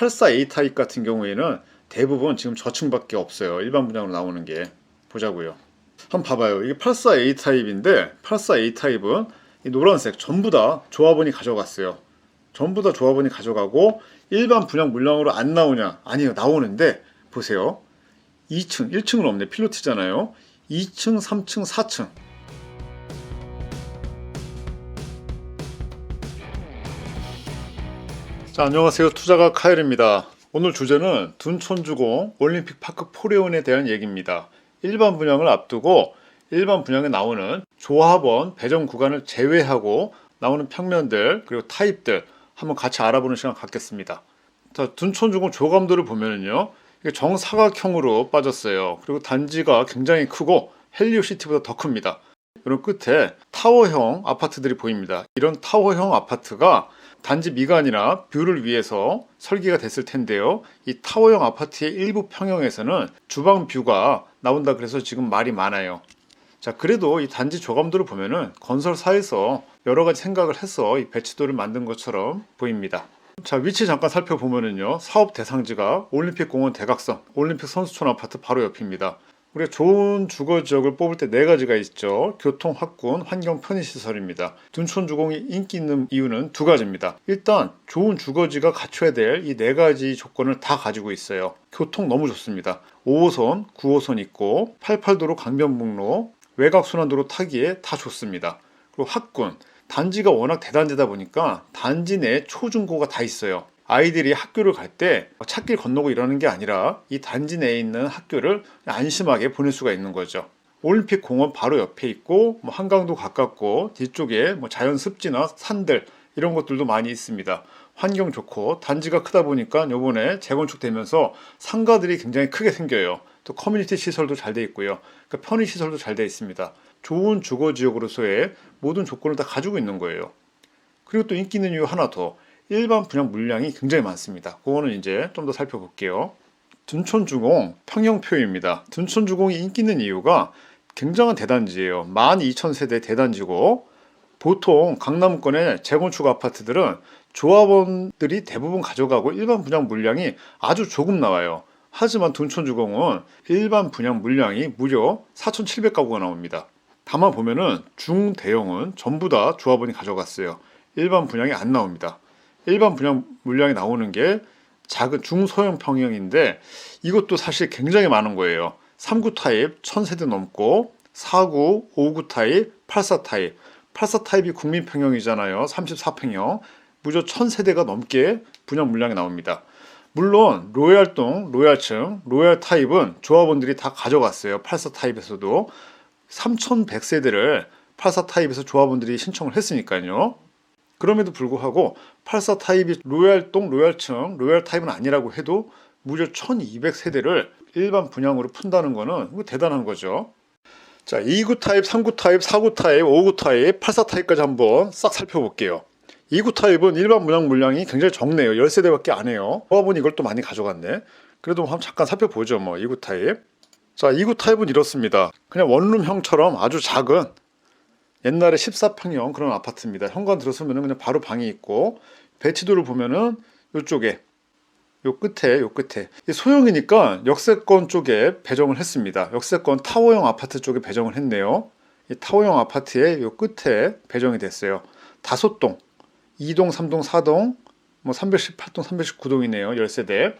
84A 타입 같은 경우에는 대부분 지금 저층밖에 없어요. 일반 분양으로 나오는 게. 보자고요. 한번 봐봐요. 이게 84A 타입인데 84A 타입은 이 노란색 전부 다 조합원이 가져갔어요. 전부 다 조합원이 가져가고 일반 분양 물량으로 안 나오냐? 아니요, 나오는데 보세요. 2층, 1층은 없네. 필로티잖아요. 2층, 3층, 4층. 자, 안녕하세요. 투자가 카엘입니다. 오늘 주제는 둔촌주공 올림픽 파크 포레온에 대한 얘기입니다. 일반 분양을 앞두고 일반 분양에 나오는 조합원 배정 구간을 제외하고 나오는 평면들 그리고 타입들 한번 같이 알아보는 시간 갖겠습니다. 자, 둔촌주공 조감도를 보면은요, 이게 정사각형으로 빠졌어요. 그리고 단지가 굉장히 크고 헬리오시티보다 더 큽니다. 이런 끝에 타워형 아파트들이 보입니다. 이런 타워형 아파트가 단지 미관이나 뷰를 위해서 설계가 됐을 텐데요. 이 타워형 아파트의 일부 평형에서는 주방 뷰가 나온다 그래서 지금 말이 많아요. 자, 그래도 이 단지 조감도를 보면은 건설사에서 여러 가지 생각을 해서 이 배치도를 만든 것처럼 보입니다. 자, 위치 잠깐 살펴보면은요, 사업 대상지가 올림픽공원 대각선, 올림픽 선수촌 아파트 바로 옆입니다. 우리가 좋은 주거 지역을 뽑을 때 네 가지가 있죠. 교통, 학군, 환경, 편의시설입니다. 둔촌주공이 인기 있는 이유는 두 가지입니다. 일단 좋은 주거지가 갖춰야 될 이 네 가지 조건을 다 가지고 있어요. 교통 너무 좋습니다. 5호선, 9호선 있고 88도로 강변북로, 외곽순환도로 타기에 다 좋습니다. 그리고 학군, 단지가 워낙 대단지다 보니까 단지 내에 초중고가 다 있어요. 아이들이 학교를 갈 때 찾길 건너고 이러는 게 아니라 이 단지 내에 있는 학교를 안심하게 보낼 수가 있는 거죠. 올림픽 공원 바로 옆에 있고 한강도 가깝고 뒤쪽에 자연 습지나 산들 이런 것들도 많이 있습니다. 환경 좋고 단지가 크다 보니까 이번에 재건축되면서 상가들이 굉장히 크게 생겨요. 또 커뮤니티 시설도 잘 돼 있고요. 그러니까 편의 시설도 잘 돼 있습니다. 좋은 주거 지역으로서의 모든 조건을 다 가지고 있는 거예요. 그리고 또 인기 있는 이유 하나 더. 일반 분양 물량이 굉장히 많습니다. 그거는 이제 좀 더 살펴볼게요. 둔촌주공 평형표입니다. 둔촌주공이 인기 있는 이유가 굉장한 대단지예요. 12,000세대 대단지고 보통 강남권의 재건축 아파트들은 조합원들이 대부분 가져가고 일반 분양 물량이 아주 조금 나와요. 하지만 둔촌주공은 일반 분양 물량이 무려 4,700가구가 나옵니다. 다만 보면은 중대형은 전부 다 조합원이 가져갔어요. 일반 분양이 안 나옵니다. 일반 분양 물량이 나오는 게 작은 중소형 평형인데 이것도 사실 굉장히 많은 거예요. 3구 타입 1000세대 넘고 4구, 5구 타입, 84 타입. 84 타입이 국민 평형이잖아요. 34평형. 무려 1000세대가 넘게 분양 물량이 나옵니다. 물론 로얄동, 로얄층, 로얄 타입은 조합원들이 다 가져갔어요. 84 타입에서도 3100세대를 84 타입에서 조합원들이 신청을 했으니까요. 그럼에도 불구하고 84 타입이 로얄동, 로얄층, 로얄 타입은 아니라고 해도 무려 1200세대를 일반 분양으로 푼다는 거는 대단한 거죠. 자, 2구 타입, 3구 타입, 4구 타입, 5구 타입, 84 타입까지 한번 싹 살펴볼게요. 2구 타입은 일반 분양 물량이 굉장히 적네요. 10세대밖에 안 해요. 조합원이 이걸 또 많이 가져갔네. 그래도 한번 잠깐 살펴보죠. 2구 타입. 자, 2구 타입은 이렇습니다. 그냥 원룸형처럼 아주 작은 옛날에 14평형 그런 아파트입니다. 현관 들어서면 그냥 바로 방이 있고 배치도를 보면은 요쪽에 요 끝에 소형이니까 역세권 쪽에 배정을 했습니다. 역세권 타워형 아파트 쪽에 배정을 했네요. 이 타워형 아파트의 요 끝에 배정이 됐어요. 5동, 2동, 3동, 4동, 318동, 319동이네요. 10세대.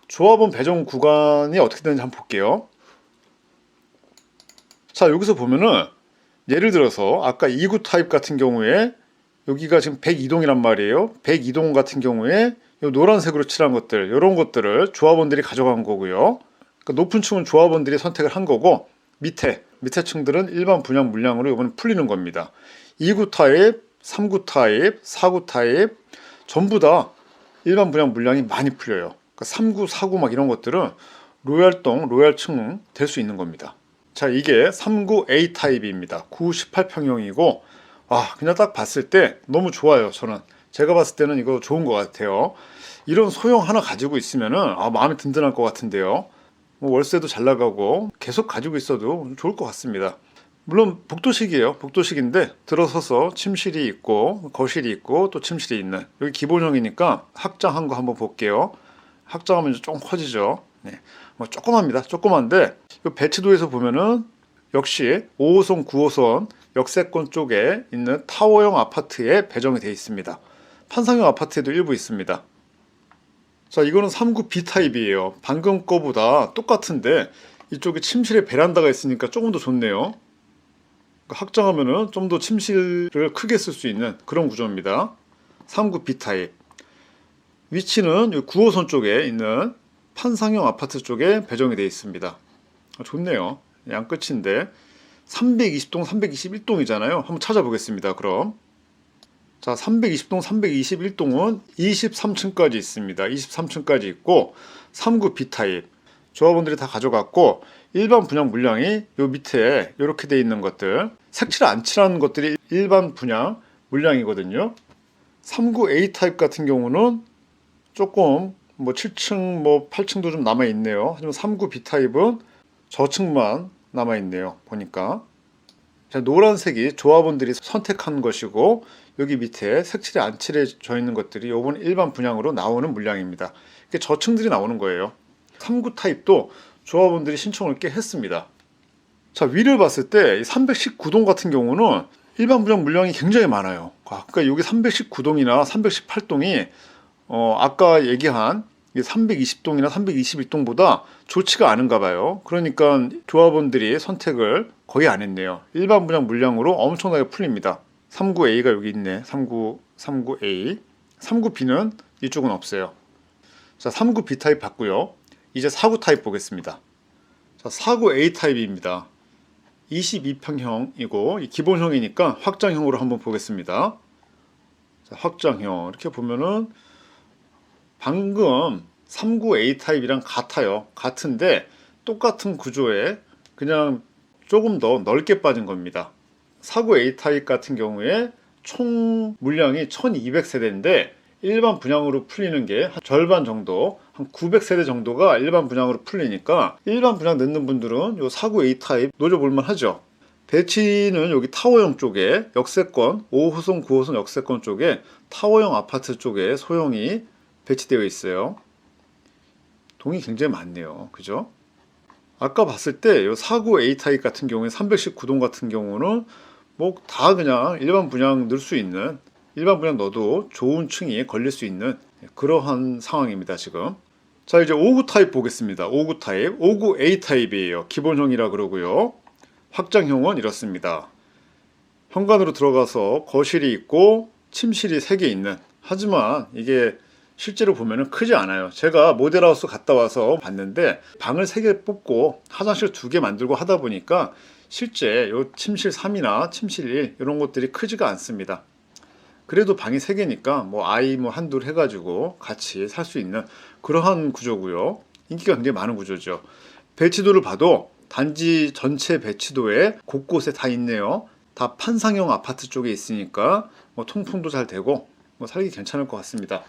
조합원 배정 구간이 어떻게 되는지 한번 볼게요. 자, 여기서 보면은 예를 들어서 아까 2구 타입 같은 경우에 여기가 지금 102동이란 말이에요. 102동 같은 경우에 이 노란색으로 칠한 것들, 이런 것들을 조합원들이 가져간 거고요. 그러니까 높은 층은 조합원들이 선택을 한 거고 밑에 층들은 일반 분양 물량으로 이번에 풀리는 겁니다. 2구 타입, 3구 타입, 4구 타입 전부 다 일반 분양 물량이 많이 풀려요. 그러니까 3구, 4구 이런 것들은 로얄동, 로얄층 될 수 있는 겁니다. 자, 이게 3구 A 타입입니다. 98평형이고 그냥 딱 봤을 때 너무 좋아요. 저는 제가 봤을 때는 이거 좋은 것 같아요. 이런 소형 하나 가지고 있으면은 마음이 든든할 것 같은데요. 월세도 잘 나가고 계속 가지고 있어도 좋을 것 같습니다. 물론 복도식이에요. 복도식인데 들어서서 침실이 있고 거실이 있고 또 침실이 있는 여기 기본형이니까 확장한 거 한번 볼게요. 확장하면 이제 조금 커지죠. 네. 뭐 조그맣니다. 조그만데 이 배치도에서 보면은 역시 5호선, 9호선 역세권 쪽에 있는 타워형 아파트에 배정이 되어 있습니다. 판상형 아파트에도 일부 있습니다. 자, 이거는 3구 B타입이에요. 방금 거보다 똑같은데 이쪽에 침실에 베란다가 있으니까 조금 더 좋네요. 확장하면은 좀 더 침실을 크게 쓸 수 있는 그런 구조입니다. 3구 B타입. 위치는 9호선 쪽에 있는 판상형 아파트 쪽에 배정이 되어 있습니다. 좋네요. 양끝인데 320동, 321동이잖아요. 한번 찾아보겠습니다. 그럼 자, 320동, 321동은 23층까지 있습니다. 23층까지 있고 3구 B타입 조합원들이 다 가져갔고 일반 분양 물량이 요 밑에 이렇게 돼 있는 것들 색칠 안 칠한 것들이 일반 분양 물량이거든요. 3구 A타입 같은 경우는 조금 뭐 7층 뭐 8층도 좀 남아 있네요. 하지만 3구 B타입은 저층만 남아 있네요. 보니까 자, 노란색이 조합원들이 선택한 것이고 여기 밑에 색칠이 안 칠해져 있는 것들이 요번 일반 분양으로 나오는 물량입니다. 이게 저층들이 나오는 거예요. 3구 타입도 조합원들이 신청을 꽤 했습니다. 자, 위를 봤을 때 319동 같은 경우는 일반 분양 물량이 굉장히 많아요. 그러니까 여기 319동이나 318동이 아까 얘기한 320동이나 321동보다 좋지가 않은가 봐요. 그러니까 조합원들이 선택을 거의 안 했네요. 일반 분양 물량으로 엄청나게 풀립니다. 39A가 여기 있네. 39A. 39B는 이쪽은 없어요. 자, 39B 타입 봤고요. 이제 49 타입 보겠습니다. 자, 49A 타입입니다. 22평형이고 기본형이니까 확장형으로 한번 보겠습니다. 자, 확장형 이렇게 보면은 방금 39A 타입이랑 같아요. 같은데 똑같은 구조에 그냥 조금 더 넓게 빠진 겁니다. 49A 타입 같은 경우에 총 물량이 1200세대인데 일반 분양으로 풀리는 게 한 절반 정도, 한 900세대 정도가 일반 분양으로 풀리니까 일반 분양 넣는 분들은 요 49A 타입 노려볼만 하죠. 배치는 여기 타워형 쪽에 역세권, 5호선, 9호선 역세권 쪽에 타워형 아파트 쪽에 소형이 배치되어 있어요. 동이 굉장히 많네요. 그죠? 아까 봤을 때 요 49A 타입 같은 경우에 319동 같은 경우는 뭐 다 그냥 일반 분양 넣을 수 있는 일반 분양 넣어도 좋은 층이 걸릴 수 있는 그러한 상황입니다. 지금 자, 이제 59 타입 보겠습니다. 59 타입 59A 타입이에요. 기본형이라 그러고요. 확장형은 이렇습니다. 현관으로 들어가서 거실이 있고 침실이 3개 있는 하지만 이게 실제로 보면은 크지 않아요. 제가 모델하우스 갔다 와서 봤는데 방을 3개 뽑고 화장실 2개 만들고 하다 보니까 실제 요 침실 3이나 침실 1 이런 것들이 크지가 않습니다. 그래도 방이 3개니까 뭐 아이 뭐 한둘 해가지고 같이 살 수 있는 그러한 구조고요. 인기가 굉장히 많은 구조죠. 배치도를 봐도 단지 전체 배치도에 곳곳에 다 있네요. 다 판상형 아파트 쪽에 있으니까 뭐 통풍도 잘 되고 뭐 살기 괜찮을 것 같습니다.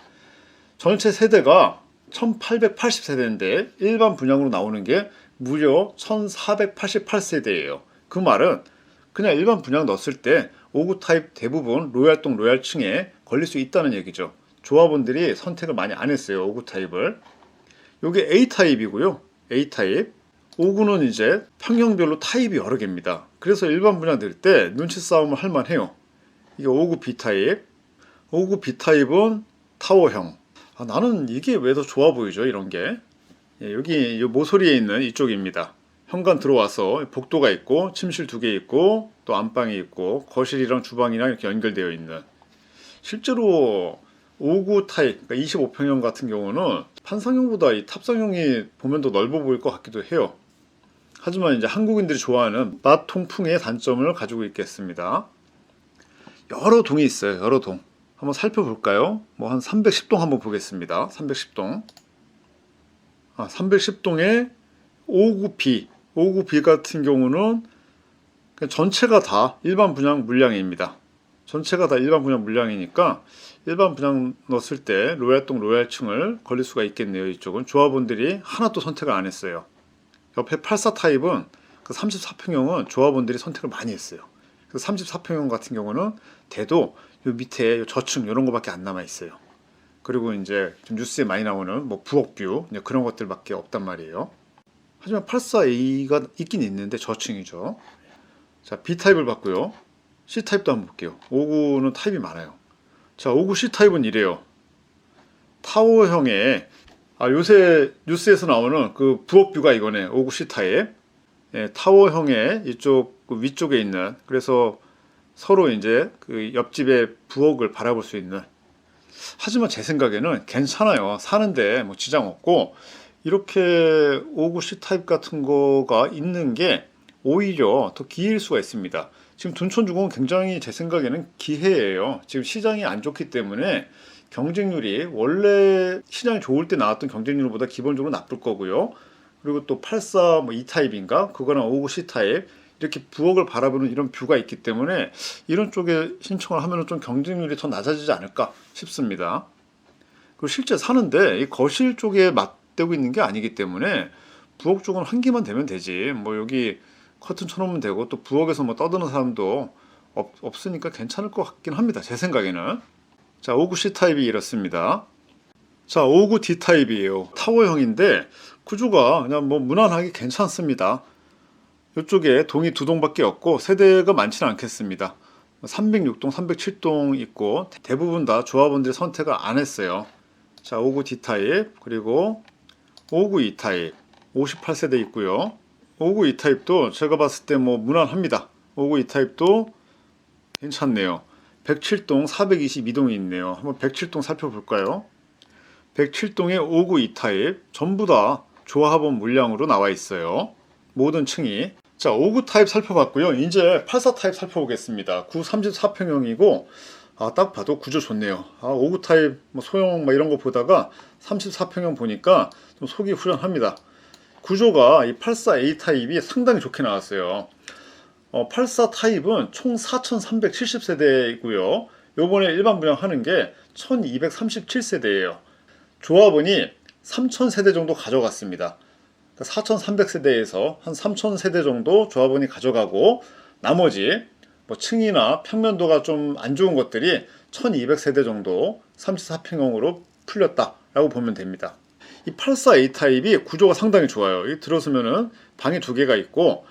전체 세대가 1880세대인데 일반 분양으로 나오는 게 무려 1488세대예요. 그 말은 그냥 일반 분양 넣었을 때 59 타입 대부분 로얄동 로얄층에 걸릴 수 있다는 얘기죠. 조합원들이 선택을 많이 안 했어요. 59 타입을. 이게 A 타입이고요. A 타입. 59는 이제 평형별로 타입이 여러 개입니다. 그래서 일반 분양 될 때 눈치 싸움을 할 만해요. 이게 59 B 타입. 59 B 타입은 타워형. 나는 이게 왜 더 좋아 보이죠? 이런 게. 여기 모서리에 있는 이쪽입니다. 현관 들어와서 복도가 있고 침실 2개 있고 또 안방이 있고 거실이랑 주방이랑 이렇게 연결되어 있는 실제로 59 타입, 그러니까 25평형 같은 경우는 판상형보다 이 탑상형이 보면 더 넓어 보일 것 같기도 해요. 하지만 이제 한국인들이 좋아하는 맛 통풍의 단점을 가지고 있겠습니다. 여러 동이 있어요. 여러 동. 한번 살펴볼까요? 뭐 한 310동 한번 보겠습니다. 310동. 310동에 59B. 59B 같은 경우는 전체가 다 일반 분양 물량입니다. 전체가 다 일반 분양 물량이니까 일반 분양 넣었을 때 로얄동 로얄층을 걸릴 수가 있겠네요. 이쪽은 조합원들이 하나도 선택을 안 했어요. 옆에 84 타입은 그 34평형은 조합원들이 선택을 많이 했어요. 그 34평형 같은 경우는 대도 요 밑에 요 저층 이런 거밖에 안 남아 있어요. 그리고 이제 좀 뉴스에 많이 나오는 뭐 부엌뷰 그런 것들밖에 없단 말이에요. 하지만 84A가 있긴 있는데 저층이죠. 자, B타입을 봤고요. C타입도 한번 볼게요. 59는 타입이 많아요. 자, 59 C타입은 이래요. 타워형의 요새 뉴스에서 나오는 그 부엌뷰가 이거네. 59 C타입. 예, 타워형의 이쪽 그 위쪽에 있는, 그래서 서로 이제 그 옆집의 부엌을 바라볼 수 있는. 하지만 제 생각에는 괜찮아요. 사는데 뭐 지장 없고, 이렇게 59 C타입 같은 거가 있는 게 오히려 더 기회일 수가 있습니다. 지금 둔촌주공은 굉장히 제 생각에는 기회예요. 지금 시장이 안 좋기 때문에 경쟁률이 원래 시장이 좋을 때 나왔던 경쟁률보다 기본적으로 나쁠 거고요. 그리고 또 84 뭐 E타입인가? 그거랑 59 C타입 이렇게 부엌을 바라보는 이런 뷰가 있기 때문에 이런 쪽에 신청을 하면 좀 경쟁률이 더 낮아지지 않을까 싶습니다. 그리고 실제 사는데 이 거실 쪽에 맞대고 있는 게 아니기 때문에 부엌 쪽은 환기만 되면 되지. 뭐 여기 커튼 쳐놓으면 되고, 또 부엌에서 뭐 떠드는 사람도 없으니까 괜찮을 것 같긴 합니다. 제 생각에는. 자, 59 C타입이 이렇습니다. 자, 59 D타입이에요. 타워형인데 구조가 그냥 뭐 무난하게 괜찮습니다. 이쪽에 동이 2동밖에 없고 세대가 많지는 않겠습니다. 306동, 307동 있고 대부분 다 조합원들이 선택을 안 했어요. 자, 59 D타입, 그리고 59 E타입 58세대 있고요. 59 E타입도 제가 봤을 때 뭐 무난합니다. 59 E타입도 괜찮네요. 107동, 422동이 있네요. 한번 107동 살펴볼까요? 107동의 59 E타입 전부 다 조합원 물량으로 나와 있어요. 모든 층이. 자, 59 타입 살펴봤고요. 이제 84 타입 살펴보겠습니다. 9 34평형이고 딱 봐도 구조 좋네요. 59 타입 뭐 소형 뭐 이런 거 보다가 34평형 보니까 좀 속이 후련합니다. 구조가 이 84A 타입이 상당히 좋게 나왔어요. 84 타입은 총 4370세대이고요. 요번에 일반 분양하는 게 1237세대예요. 조합원이 3000세대 정도 가져갔습니다. 4300세대에서 한 3000세대 정도 조합원이 가져가고, 나머지 뭐 층이나 평면도가 좀 안 좋은 것들이 1200세대 정도 34평형으로 풀렸다라고 보면 됩니다. 이 84A 타입이 구조가 상당히 좋아요. 이 들어서면은 방이 2개가 있고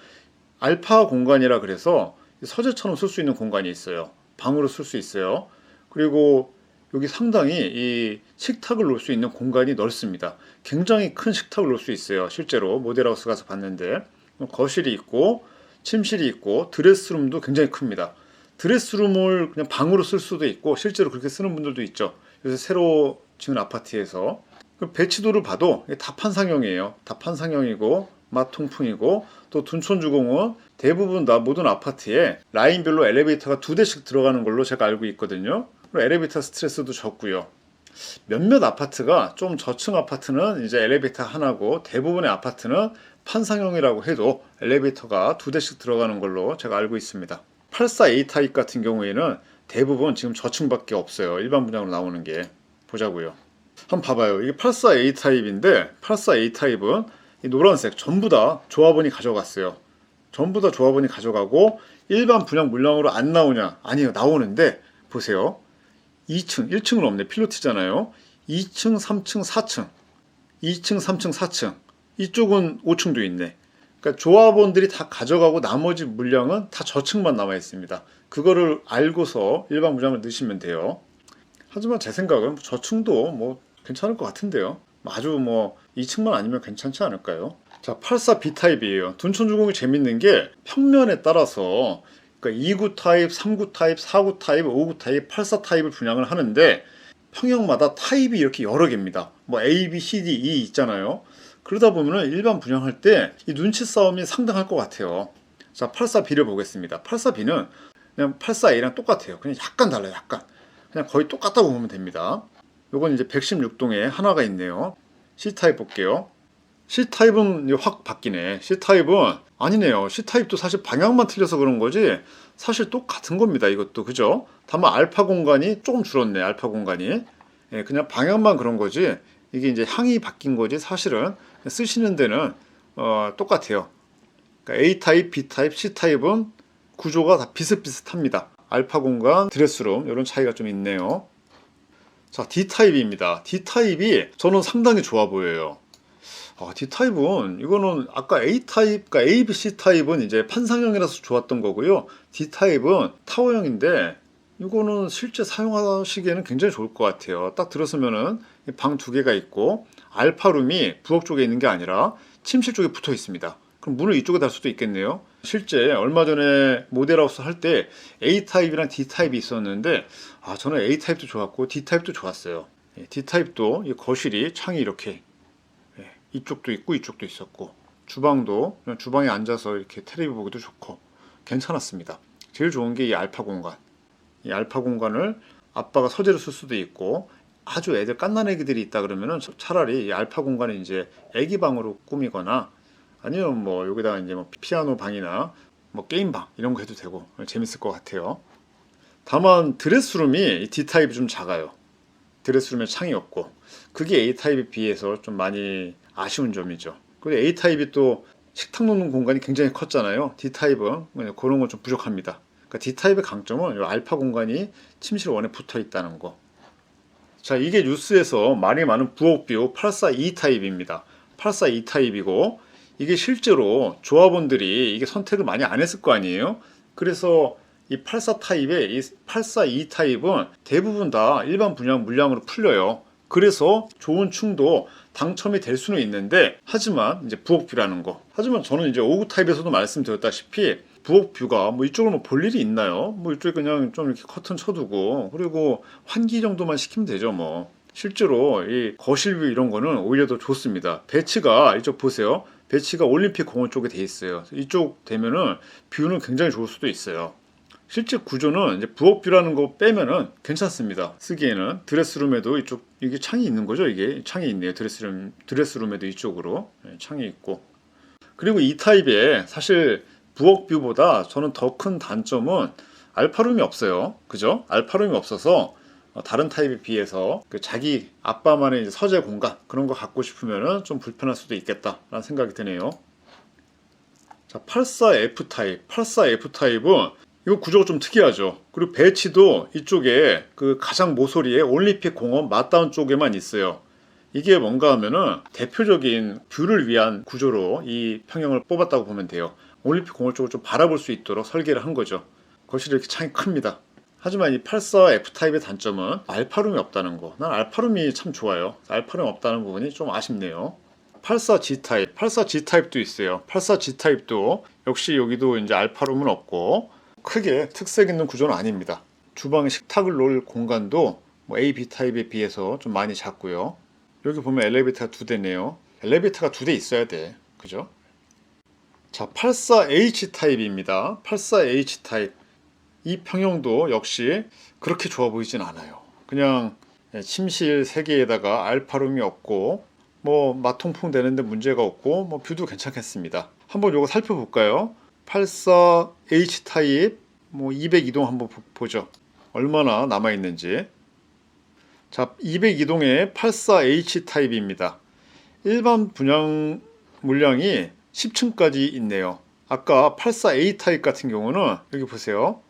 알파 공간이라 그래서 서재처럼 쓸 수 있는 공간이 있어요. 방으로 쓸 수 있어요. 그리고 여기 상당히 이 식탁을 놓을 수 있는 공간이 넓습니다. 굉장히 큰 식탁을 놓을 수 있어요. 실제로 모델하우스 가서 봤는데 거실이 있고 침실이 있고 드레스룸도 굉장히 큽니다. 드레스룸을 그냥 방으로 쓸 수도 있고 실제로 그렇게 쓰는 분들도 있죠. 요새 새로 지은 아파트에서. 배치도를 봐도 다 판상형이에요. 다 판상형이고 마통풍이고, 또 둔촌주공은 대부분 다 모든 아파트에 라인별로 엘리베이터가 2대씩 들어가는 걸로 제가 알고 있거든요. 엘리베이터 스트레스도 적고요. 몇몇 아파트가 좀 저층 아파트는 이제 엘리베이터 하나고 대부분의 아파트는 판상형이라고 해도 엘리베이터가 2대씩 들어가는 걸로 제가 알고 있습니다. 84A 타입 같은 경우에는 대부분 지금 저층밖에 없어요. 일반 분양으로 나오는 게. 보자고요. 한번 봐봐요. 이게 84A 타입인데 84A 타입은 이 노란색 전부 다 조합원이 가져갔어요. 전부 다 조합원이 가져가고 일반 분양 물량으로 안 나오냐? 아니요, 나오는데 보세요. 2층, 1층은 없네. 필로티잖아요. 2층, 3층, 4층. 2층, 3층, 4층. 이쪽은 5층도 있네. 그러니까 조합원들이 다 가져가고 나머지 물량은 다 저층만 남아 있습니다. 그거를 알고서 일반 분양을 넣으시면 돼요. 하지만 제 생각은 저층도 뭐 괜찮을 것 같은데요. 아주 뭐 2층만 아니면 괜찮지 않을까요? 자, 84B 타입이에요. 둔촌주공이 재밌는 게 평면에 따라서, 그러니까 29 타입, 39 타입, 49 타입, 59 타입, 84 타입을 분양을 하는데 평형마다 타입이 이렇게 여러 개입니다. 뭐 A, B, C, D, E 있잖아요. 그러다 보면 일반 분양할 때 이 눈치 싸움이 상당할 것 같아요. 자, 84B를 보겠습니다. 84B는 그냥 84A랑 똑같아요. 그냥 약간 달라요. 약간. 그냥 거의 똑같다고 보면 됩니다. 요건 이제 116동에 하나가 있네요. C타입 볼게요. C타입은 확 바뀌네. C타입은 아니네요. C타입도 사실 방향만 틀려서 그런 거지 사실 똑같은 겁니다. 이것도. 그죠? 다만 알파 공간이 조금 줄었네. 알파 공간이. 예, 그냥 방향만 그런 거지 이게 이제 향이 바뀐 거지 사실은 쓰시는 데는 똑같아요. 그러니까 A타입, B타입, C타입은 구조가 다 비슷비슷합니다. 알파 공간, 드레스룸 이런 차이가 좀 있네요. 자, D타입입니다. D타입이 저는 상당히 좋아 보여요. D타입은 이거는 아까 A타입, 그러니까 A, B, C 타입은 이제 판상형이라서 좋았던 거고요. D타입은 타워형인데 이거는 실제 사용하시기에는 굉장히 좋을 것 같아요. 딱 들었으면은 방 두 개가 있고 알파룸이 부엌 쪽에 있는 게 아니라 침실 쪽에 붙어 있습니다. 그럼 문을 이쪽에 달 수도 있겠네요. 실제 얼마 전에 모델하우스 할 때 A타입이랑 D타입이 있었는데 저는 A타입도 좋았고 D타입도 좋았어요. D타입도 이 거실이 창이 이렇게 이쪽도 있고 이쪽도 있었고 주방도 그냥 주방에 앉아서 이렇게 텔레비 보기도 좋고 괜찮았습니다. 제일 좋은 게 이 알파 공간. 이 알파 공간을 아빠가 서재로 쓸 수도 있고 아주 애들 갓난 애기들이 있다 그러면은 차라리 이 알파 공간을 이제 애기 방으로 꾸미거나 아니면 뭐 여기다가 이제 뭐 피아노 방이나 뭐 게임 방 이런 거 해도 되고 재밌을 것 같아요. 다만 드레스룸이 D타입이 좀 작아요. 드레스룸에 창이 없고 그게 A타입에 비해서 좀 많이 아쉬운 점이죠. 그리고 A타입이 또 식탁 놓는 공간이 굉장히 컸잖아요. D타입은 그런 건 좀 부족합니다. 그러니까 D타입의 강점은 이 알파 공간이 침실 원에 붙어 있다는 거. 자, 이게 뉴스에서 많은 부엌뷰 842타입입니다. 842타입이고 이게 실제로 조합원들이 이게 선택을 많이 안 했을 거 아니에요. 그래서 이 84타입의 이 842타입은 대부분 다 일반 분양 물량으로 풀려요. 그래서 좋은 층도 당첨이 될 수는 있는데 하지만 이제 부엌뷰라는 거. 하지만 저는 이제 59 타입에서도 말씀드렸다시피 부엌뷰가 뭐 이쪽을 뭐 볼 일이 있나요? 뭐 이쪽에 그냥 좀 이렇게 커튼 쳐두고 그리고 환기 정도만 시키면 되죠 뭐. 실제로 이 거실뷰 이런 거는 오히려 더 좋습니다. 배치가 이쪽 보세요. 배치가 올림픽 공원 쪽에 돼 있어요. 이쪽 되면은 뷰는 굉장히 좋을 수도 있어요. 실제 구조는 이제 부엌뷰라는 거 빼면은 괜찮습니다. 쓰기에는 드레스룸에도 이쪽 이게 창이 있는 거죠. 이게 창이 있네요. 드레스룸에도 이쪽으로 창이 있고 그리고 이 타입에 사실 부엌뷰보다 저는 더 큰 단점은 알파룸이 없어요. 그죠? 알파룸이 없어서 다른 타입에 비해서 그 자기 아빠만의 이제 서재 공간 그런 거 갖고 싶으면은 좀 불편할 수도 있겠다라는 생각이 드네요. 자, 84F 타입, 84F 타입은 이거 구조가 좀 특이하죠. 그리고 배치도 이쪽에 그 가장 모서리에 올림픽 공원 맞다운 쪽에만 있어요. 이게 뭔가 하면은 대표적인 뷰를 위한 구조로 이 평형을 뽑았다고 보면 돼요. 올림픽 공원 쪽을 좀 바라볼 수 있도록 설계를 한 거죠. 거실이 이렇게 창이 큽니다. 하지만 이 84F 타입의 단점은 알파룸이 없다는 거. 난 알파룸이 참 좋아요. 알파룸 없다는 부분이 좀 아쉽네요. 84G 타입, 84G 타입도 있어요. 84G 타입도 역시 여기도 이제 알파룸은 없고 크게 특색 있는 구조는 아닙니다. 주방에 식탁을 놓을 공간도 뭐 A, B 타입에 비해서 좀 많이 작고요. 여기 보면 엘리베이터가 2대네요. 엘리베이터가 2대 있어야 돼. 그죠? 자, 84H 타입입니다. 84H 타입. 이 평형도 역시 그렇게 좋아 보이진 않아요. 그냥 침실 3개에다가 알파룸이 없고 뭐 마통풍 되는데 문제가 없고 뭐 뷰도 괜찮겠습니다. 한번 요거 살펴볼까요? 84H 타입 뭐 202동 한번 보죠. 얼마나 남아 있는지. 자, 202동의 84H 타입입니다. 일반 분양 물량이 10층까지 있네요. 아까 84A 타입 같은 경우는 여기 보세요.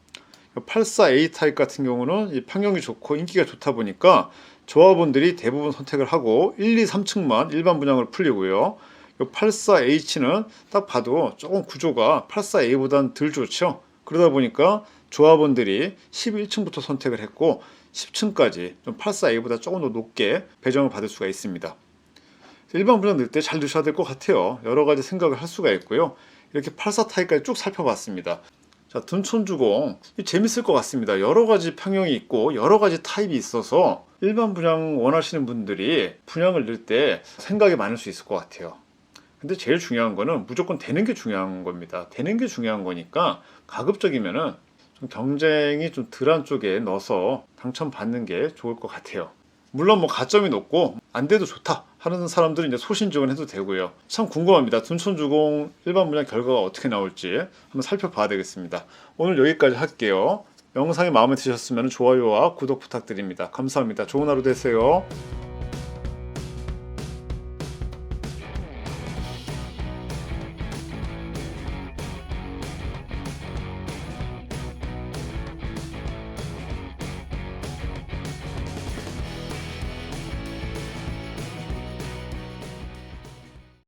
84A 타입 같은 경우는 이 평형이 좋고 인기가 좋다 보니까 조합원들이 대부분 선택을 하고 1, 2, 3층만 일반 분양을 풀리고요. 84H는 딱 봐도 조금 구조가 84A보다는 덜 좋죠. 그러다 보니까 조합원들이 11층부터 선택을 했고 10층까지 좀 84A보다 조금 더 높게 배정을 받을 수가 있습니다. 일반 분양 넣을 때 잘 넣으셔야 될 것 같아요. 여러 가지 생각을 할 수가 있고요. 이렇게 84 타입까지 쭉 살펴봤습니다. 자, 둔촌주공 재밌을 것 같습니다. 여러 가지 평형이 있고 여러 가지 타입이 있어서 일반 분양 원하시는 분들이 분양을 넣을 때 생각이 많을 수 있을 것 같아요. 근데 제일 중요한 거는 무조건 되는 게 중요한 겁니다. 되는 게 중요한 거니까 가급적이면은 좀 경쟁이 좀 덜한 쪽에 넣어서 당첨받는 게 좋을 것 같아요. 물론 뭐 가점이 높고 안 돼도 좋다 하는 사람들은 이제 소신 지원해도 되고요. 참 궁금합니다. 둔촌주공 일반 분양 결과가 어떻게 나올지 한번 살펴봐야 되겠습니다. 오늘 여기까지 할게요. 영상이 마음에 드셨으면 좋아요와 구독 부탁드립니다. 감사합니다. 좋은 하루 되세요.